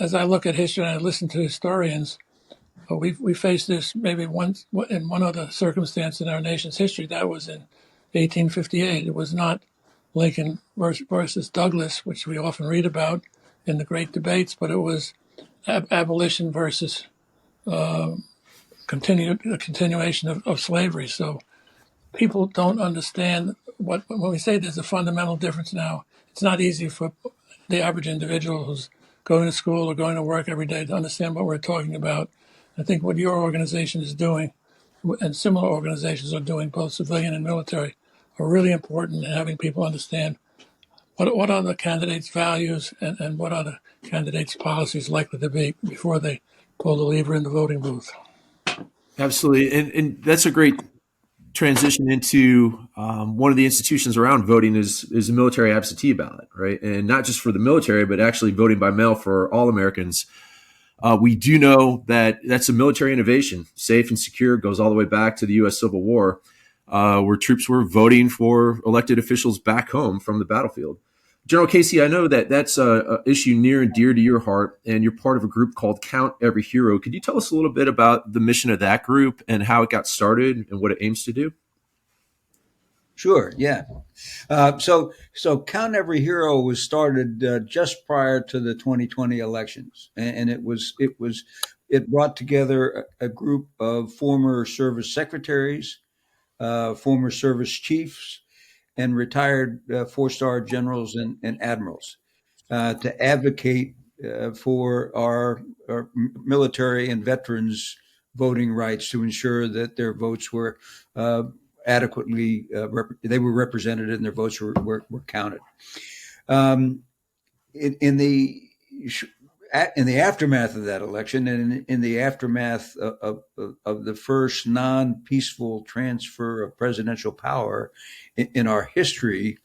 Speaker 5: as I look at history and I listen to historians, we faced this maybe once in one other circumstance in our nation's history. That was in 1858. It was not Lincoln versus Douglas, which we often read about in the great debates, but it was abolition versus continuation of slavery. So people don't understand when we say there's a fundamental difference now. It's not easy for the average individual who's going to school or going to work every day to understand what we're talking about. I think what your organization is doing, and similar organizations are doing, both civilian and military, are really important in having people understand what are the candidates' values and what are the candidates' policies likely to be before they pull the lever in the voting booth.
Speaker 2: Absolutely. And that's a great transition into one of the institutions around voting is a military absentee ballot, right? And not just for the military, but actually voting by mail for all Americans. We do know that that's a military innovation, safe and secure, goes all the way back to the U.S. Civil War, where troops were voting for elected officials back home from the battlefield. General Casey, I know that that's a issue near and dear to your heart, and you're part of a group called Count Every Hero. Could you tell us a little bit about the mission of that group and how it got started and what it aims to do?
Speaker 6: Sure. Yeah. So Count Every Hero was started just prior to the 2020 elections, and it brought together a group of former service secretaries, former service chiefs, and retired four-star generals and admirals to advocate for our military and veterans voting rights, to ensure that their votes were adequately they were represented and their votes were counted. Um, in the aftermath of that election, and in the aftermath of the first non-peaceful transfer of presidential power in our history,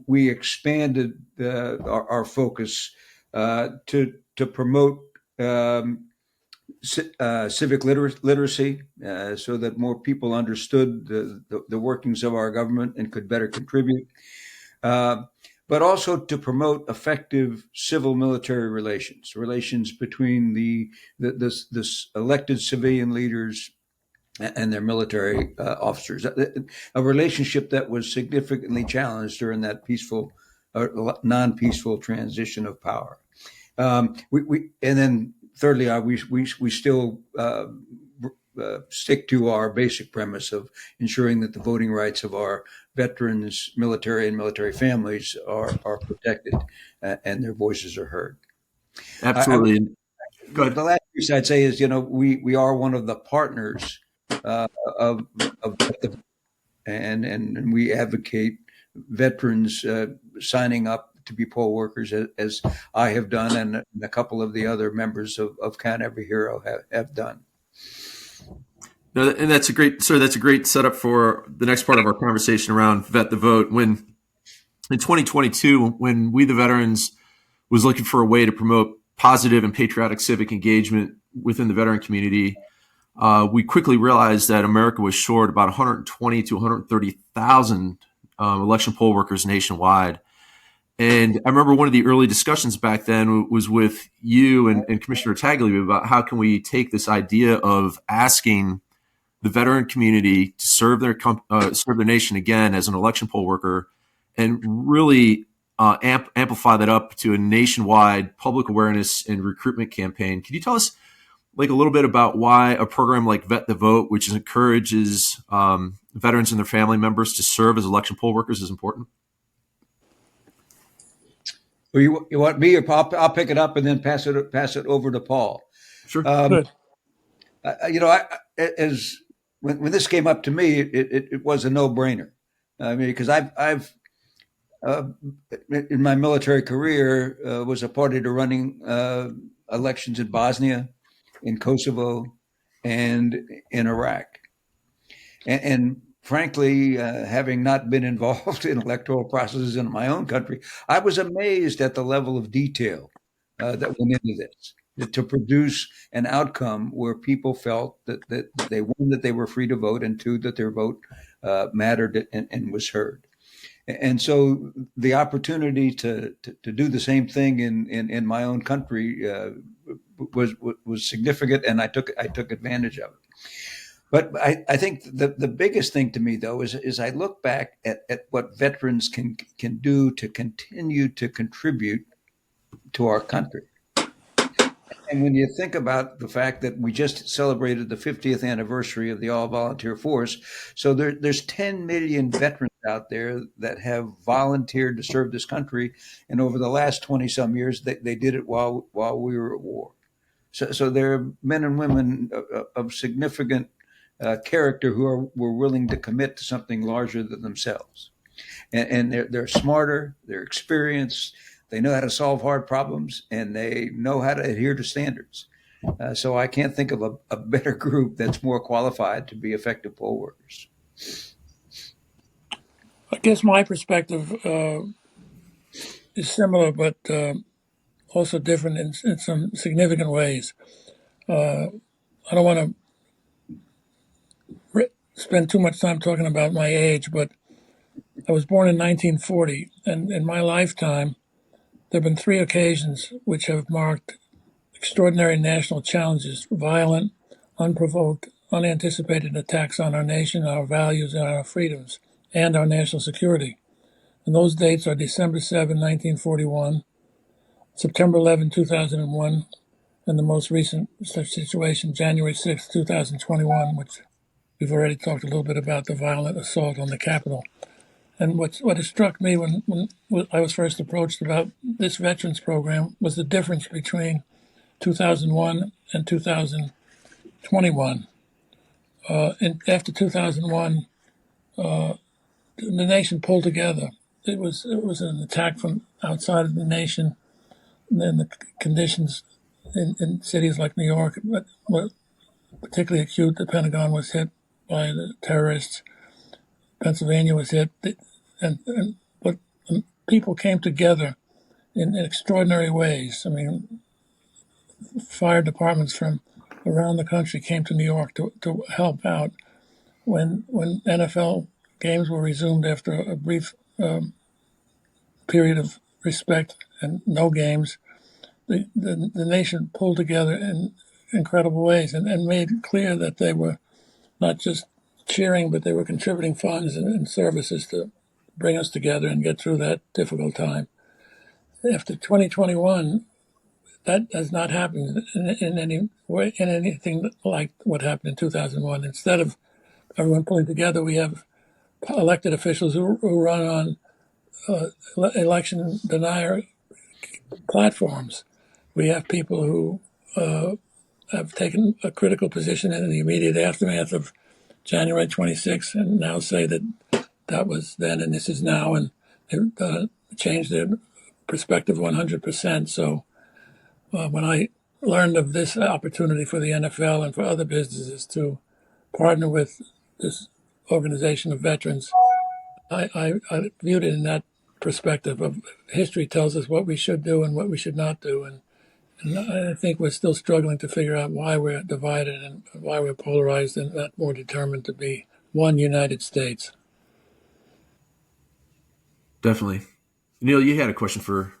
Speaker 6: we expanded our focus to promote civic literacy, so that more people understood the workings of our government and could better contribute, but also to promote effective civil-military relations between the elected civilian leaders and their military officers, a relationship that was significantly challenged during that peaceful or non-peaceful transition of power. And then thirdly, we still stick to our basic premise of ensuring that the voting rights of our veterans, military, and military families are protected, and their voices are heard.
Speaker 2: Absolutely. Go ahead.
Speaker 6: The last piece I'd say is, we are one of the partners of the, and we advocate veterans signing up to be poll workers, as I have done, and a couple of the other members of Count Every Hero have done.
Speaker 2: No, and that's a great setup for the next part of our conversation around Vet the Vote. When in 2022, when We the Veterans was looking for a way to promote positive and patriotic civic engagement within the veteran community, we quickly realized that America was short about 120 to 130,000 election poll workers nationwide. And I remember one of the early discussions back then was with you and Commissioner Tagley about how can we take this idea of asking the veteran community to serve their nation again as an election poll worker, and really amplify that up to a nationwide public awareness and recruitment campaign. Can you tell us a little bit about why a program like Vet the Vote, which encourages veterans and their family members to serve as election poll workers, is important?
Speaker 6: Well, you want me, or I'll pick it up and then pass it over to Paul.
Speaker 2: Sure.
Speaker 5: Good.
Speaker 6: When this came up to me, it was a no-brainer. I mean, because I've in my military career was a party to running elections in Bosnia, in Kosovo, and in Iraq, and frankly, having not been involved in electoral processes in my own country, I was amazed at the level of detail that went into this to produce an outcome where people felt that they, one, that they were free to vote, and two, that their vote mattered and was heard. And so the opportunity to do the same thing in my own country was significant, and I took advantage of it. But I think the biggest thing to me, though, is I look back at what veterans can do to continue to contribute to our country. And when you think about the fact that we just celebrated the 50th anniversary of the all-volunteer force, so there's 10 million veterans out there that have volunteered to serve this country, and over the last 20-some years, they did it while we were at war. So there are men and women of significant character who were willing to commit to something larger than themselves, and they're smarter, they're experienced. They know how to solve hard problems, and they know how to adhere to standards. So I can't think of a better group that's more qualified to be effective poll workers.
Speaker 5: I guess my perspective is similar, but also different in some significant ways. I don't want to spend too much time talking about my age, but I was born in 1940, and in my lifetime, there have been three occasions which have marked extraordinary national challenges: violent, unprovoked, unanticipated attacks on our nation, our values, and our freedoms, and our national security. And those dates are December 7, 1941, September 11, 2001, and the most recent such situation, January 6, 2021, which we've already talked a little bit about, the violent assault on the Capitol. And what has struck me when I was first approached about this veterans program was the difference between 2001 and 2021. After 2001, the nation pulled together. It was an attack from outside of the nation, and then the conditions in cities like New York were particularly acute. The Pentagon was hit by the terrorists. Pennsylvania was hit, but people came together in extraordinary ways. I mean, fire departments from around the country came to New York to help out when NFL games were resumed after a brief period of respect and no games. The nation pulled together in incredible ways and made clear that they were not just cheering, but they were contributing funds and services to bring us together and get through that difficult time. After 2021, that has not happened in any way, in anything like what happened in 2001. Instead of everyone pulling together, we have elected officials who run on election denier platforms. We have people who have taken a critical position in the immediate aftermath of January 26th and now say that was then and this is now, and they've changed their perspective 100%. So when I learned of this opportunity for the NFL and for other businesses to partner with this organization of veterans, I viewed it in that perspective of history tells us what we should do and what we should not do. And I think we're still struggling to figure out why we're divided and why we're polarized and not more determined to be one United States.
Speaker 2: Definitely. Neil, you had a question for...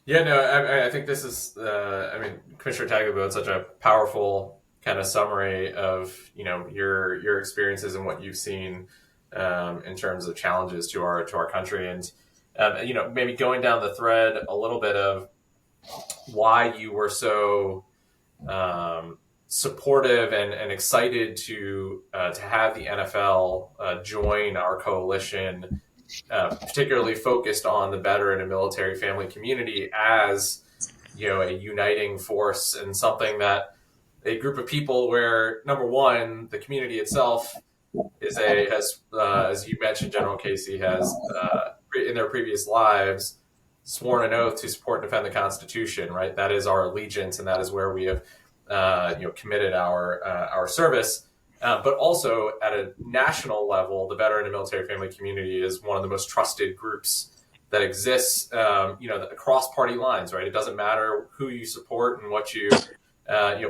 Speaker 7: Yeah, no, I think this is, Commissioner Tagliabue had such a powerful kind of summary of, your experiences and what you've seen in terms of challenges to our country. And, maybe going down the thread a little bit of why you were so supportive and excited to have the NFL join our coalition, particularly focused on the veteran and military family community as a uniting force and something that a group of people where, number one, the community itself has as you mentioned, General Casey has in their previous lives sworn an oath to support and defend the Constitution. Right, that is our allegiance, and that is where we have committed our service. But also at a national level, the veteran and military family community is one of the most trusted groups that exists, across party lines, right? It doesn't matter who you support and what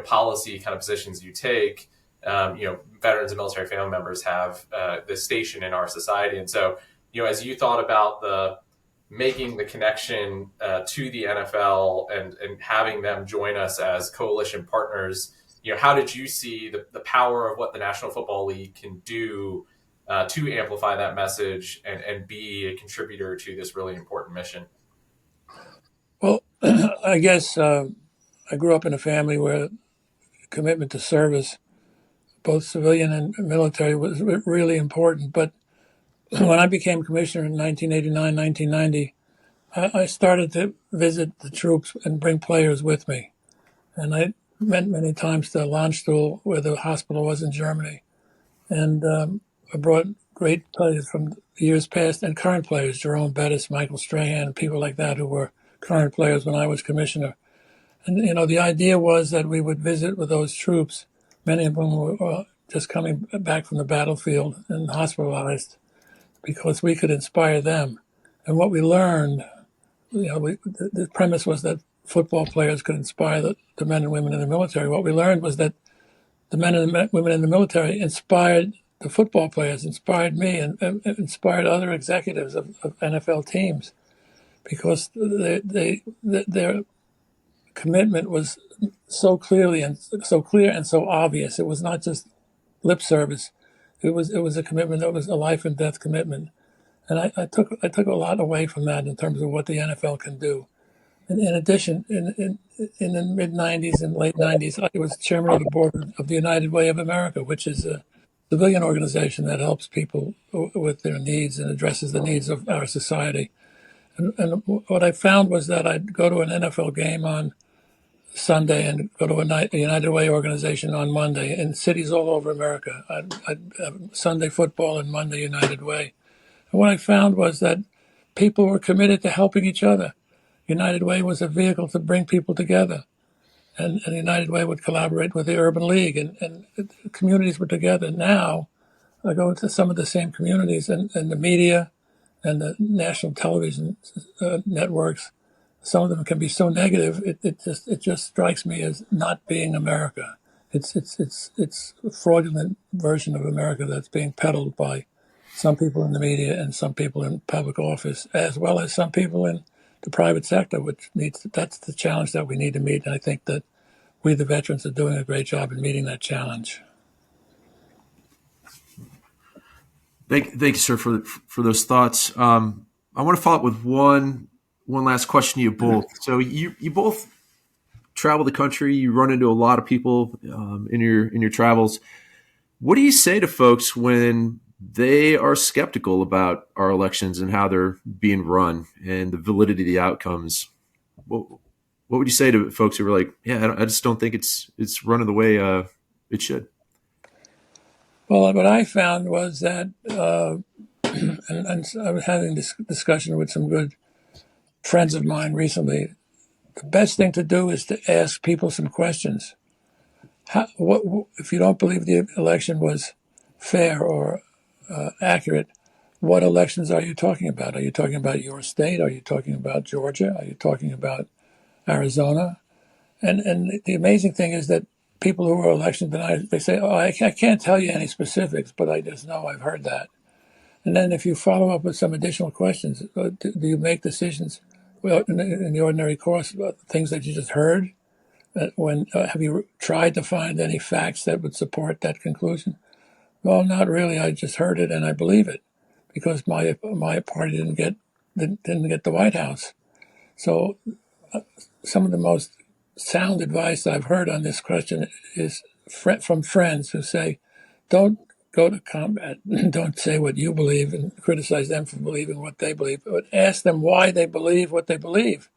Speaker 7: policy kind of positions you take. Veterans and military family members have this station in our society. And so, as you thought about making the connection to the NFL and having them join us as coalition partners, how did you see the power of what the National Football League can do to amplify that message and be a contributor to this really important mission?
Speaker 5: Well, I guess I grew up in a family where commitment to service, both civilian and military, was really important. But when I became commissioner in 1989, 1990, I started to visit the troops and bring players with me. And I went many times to Landstuhl, where the hospital was in Germany. And I brought great players from years past and current players, Jerome Bettis, Michael Strahan, people like that who were current players when I was commissioner. And, the idea was that we would visit with those troops, many of them were just coming back from the battlefield and hospitalized, because we could inspire them. And what we learned the premise was that football players could inspire the men and women in the military. What we learned was that the men and the women in the military inspired the football players, inspired me, and inspired other executives of NFL teams, because their commitment was so clearly and so clear and so obvious. It was not just lip service. It was a commitment that was a life and death commitment. And I took a lot away from that in terms of what the NFL can do. And in addition, in the mid '90s and late '90s, I was chairman of the board of the United Way of America, which is a civilian organization that helps people with their needs and addresses the needs of our society. And what I found was that I'd go to an NFL game on Sunday and go to a United Way organization on Monday in cities all over America. I'd Sunday football and Monday United Way. And what I found was that people were committed to helping each other. United Way was a vehicle to bring people together. And United Way would collaborate with the Urban League, and communities were together. Now, I go into some of the same communities, and the media and the national television networks, some of them can be so negative. It just strikes me as not being America. It's a fraudulent version of America that's being peddled by some people in the media and some people in public office, as well as some people in the private sector, that's the challenge that we need to meet. And I think that we, the veterans, are doing a great job in meeting that challenge.
Speaker 2: Thank you, sir, for those thoughts. I want to follow up with one last question to you both. So you both travel the country. You run into a lot of people in your travels. What do you say to folks when they are skeptical about our elections and how they're being run and the validity of the outcomes? What would you say to folks who are like, yeah, I just don't think it's running the way it should?
Speaker 5: Well, what I found was that, and I was having this discussion with some good friends of mine recently, the best thing to do is to ask people some questions. If you don't believe the election was fair or accurate, what elections are you talking about? Are you talking about your state? Are you talking about Georgia? Are you talking about Arizona? And the amazing thing is that people who are election deniers, they say, oh, I can't tell you any specifics, but I just know I've heard that. And then if you follow up with some additional questions, do you make decisions in the ordinary course about things that you just heard? Have you tried to find any facts that would support that conclusion? Well, not really. I just heard it and I believe it because my party didn't get the White House. So some of the most sound advice I've heard on this question is from friends who say, don't go to combat, don't say what you believe and criticize them for believing what they believe, but ask them why they believe what they believe.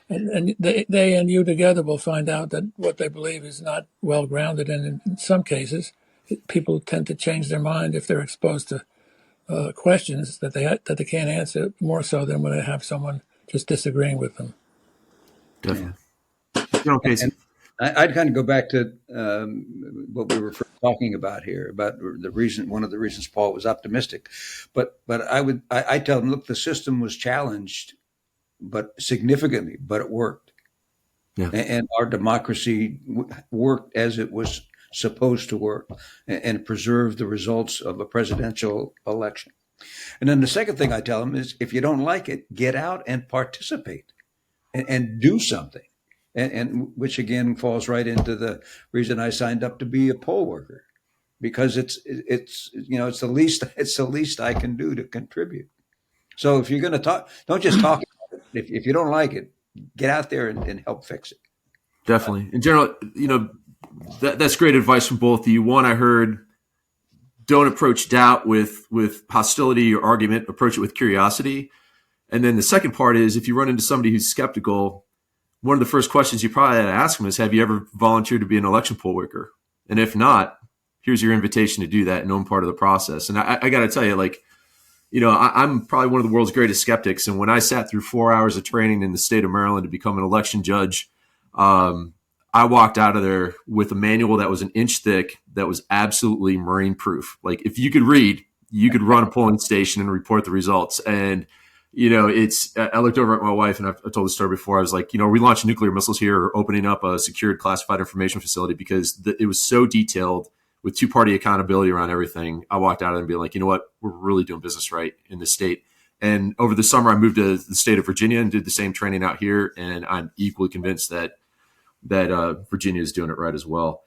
Speaker 5: And they and you together will find out that what they believe is not well grounded. And in some cases, people tend to change their mind if they're exposed to questions that they can't answer, more so than when they have someone just disagreeing with them.
Speaker 2: Definitely. Okay.
Speaker 6: I'd kind of go back to what we were talking about here, about one of the reasons Paul was optimistic. But I tell them, look, the system was challenged, but significantly, but it worked.
Speaker 2: Yeah.
Speaker 6: And our democracy worked as it was supposed to work and preserved the results of a presidential election. And then the second thing I tell them is, if you don't like it, get out and participate and do something. And which again falls right into the reason I signed up to be a poll worker, because it's the least I can do to contribute. So if you're going to talk, don't just talk about it. If you don't like it, get out there and help fix it.
Speaker 2: Definitely. In general, that's great advice from both of you. One, I heard, don't approach doubt with hostility or argument, approach it with curiosity. And then the second part is, if you run into somebody who's skeptical, one of the first questions you probably had to ask them is, have you ever volunteered to be an election poll worker? And if not, here's your invitation to do that and own part of the process. And I got to tell you, I'm probably one of the world's greatest skeptics. And when I sat through 4 hours of training in the state of Maryland to become an election judge, I walked out of there with a manual that was an inch thick that was absolutely Marine proof. Like, if you could read, you could run a polling station and report the results. And I looked over at my wife, and I've told the story before. I was like, we launched nuclear missiles here, or opening up a secured classified information facility, because it was so detailed with two-party accountability around everything. I walked out of it and being like, you know what, we're really doing business right in this state. And over the summer, I moved to the state of Virginia and did the same training out here. And I'm equally convinced that Virginia is doing it right as well.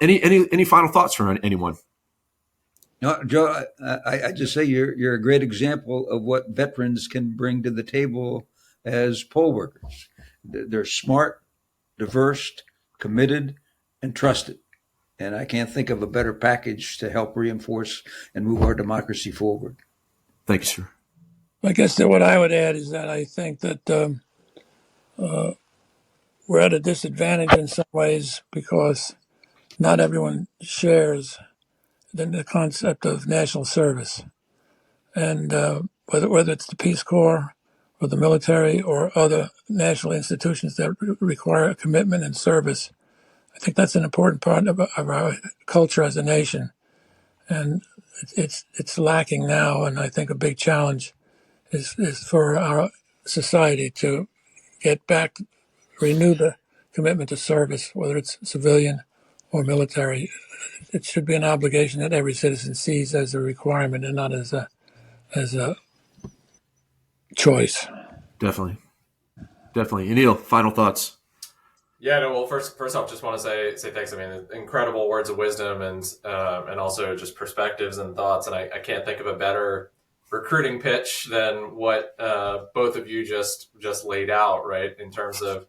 Speaker 2: Any final thoughts from anyone?
Speaker 6: No, Joe, I just say you're a great example of what veterans can bring to the table as poll workers. They're smart, diverse, committed, and trusted. And I can't think of a better package to help reinforce and move our democracy forward.
Speaker 2: Thank you, sir.
Speaker 5: I guess that what I would add is that I think that we're at a disadvantage in some ways because not everyone shares the concept of national service. And whether it's the Peace Corps or the military or other national institutions that require commitment and service, I think that's an important part of our culture as a nation. And it's lacking now, and I think a big challenge is for our society to get back, renew the commitment to service, whether it's civilian or military. It should be an obligation that every citizen sees as a requirement and not as a choice.
Speaker 2: Definitely. Anil, final thoughts?
Speaker 7: Yeah, no. Well, first off, just want to say thanks. I mean, incredible words of wisdom and also just perspectives and thoughts. And I can't think of a better recruiting pitch than what both of you just laid out, right? In terms of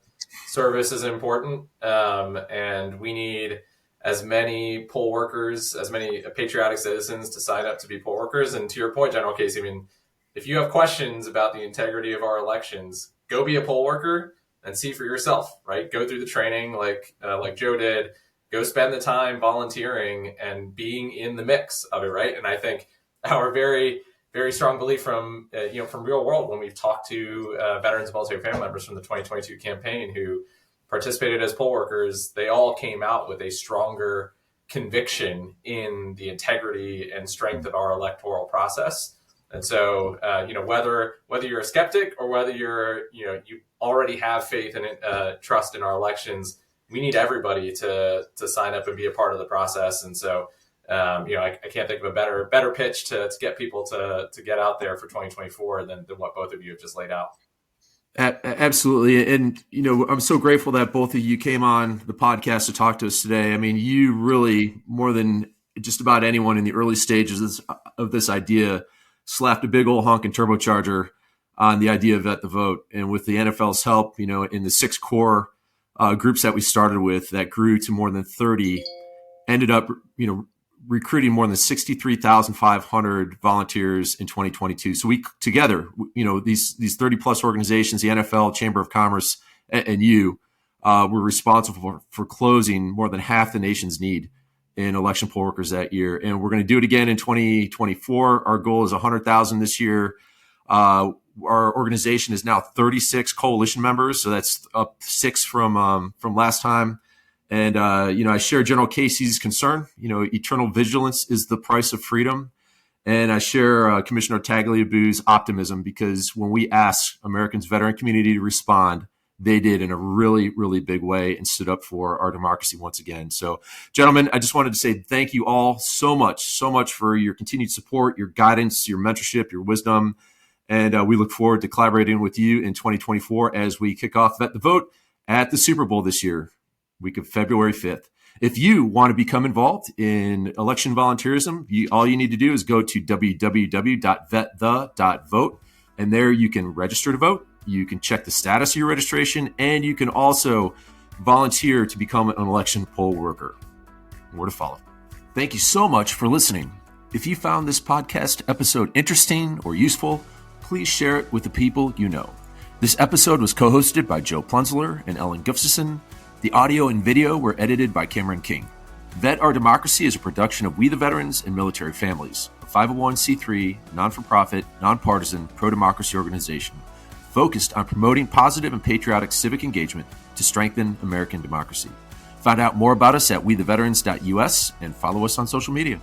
Speaker 7: service is important, and we need as many poll workers, as many patriotic citizens to sign up to be poll workers. And to your point, General Casey, I mean, if you have questions about the integrity of our elections, go be a poll worker and see for yourself, right? Go through the training like Joe did. Go spend the time volunteering and being in the mix of it, right? And I think our very, very strong belief from real world, when we've talked to veterans and military family members from the 2022 campaign who participated as poll workers, they all came out with a stronger conviction in the integrity and strength of our electoral process. And so, whether you're a skeptic or whether you already have faith and trust in our elections, we need everybody to sign up and be a part of the process. And so, I can't think of a better pitch to get people to get out there for 2024 than what both of you have just laid out.
Speaker 2: Absolutely. And, I'm so grateful that both of you came on the podcast to talk to us today. I mean, you really, more than just about anyone in the early stages of this idea, slapped a big old honking turbocharger on the idea of Vet the Vote. And with the NFL's help, in the 6 core groups that we started with that grew to more than 30, ended up, recruiting more than 63,500 volunteers in 2022. So we together, these 30 plus organizations, the NFL, Chamber of Commerce, and you were responsible for closing more than half the nation's need in election poll workers that year. And we're going to do it again in 2024. Our goal is 100,000 this year. Our organization is now 36 coalition members. So that's up 6 from last time. And, I share General Casey's concern. Eternal vigilance is the price of freedom. And I share Commissioner Tagliabue's optimism, because when we asked Americans' veteran community to respond, they did in a really, really big way and stood up for our democracy once again. So, gentlemen, I just wanted to say thank you all so much for your continued support, your guidance, your mentorship, your wisdom. And we look forward to collaborating with you in 2024 as we kick off Vet the Vote at the Super Bowl this year, week of February 5th. If you want to become involved in election volunteerism, all you need to do is go to www.vetthe.vote, and there you can register to vote. You can check the status of your registration, and you can also volunteer to become an election poll worker. More to follow. Thank you so much for listening. If you found this podcast episode interesting or useful, please share it with the people you know. This episode was co-hosted by Joe Plunzler and Ellen Gustafson. The audio and video were edited by Cameron King. Vet Our Democracy is a production of We the Veterans and Military Families, a 501c3, non-for-profit, nonpartisan, pro-democracy organization focused on promoting positive and patriotic civic engagement to strengthen American democracy. Find out more about us at wetheveterans.us and follow us on social media.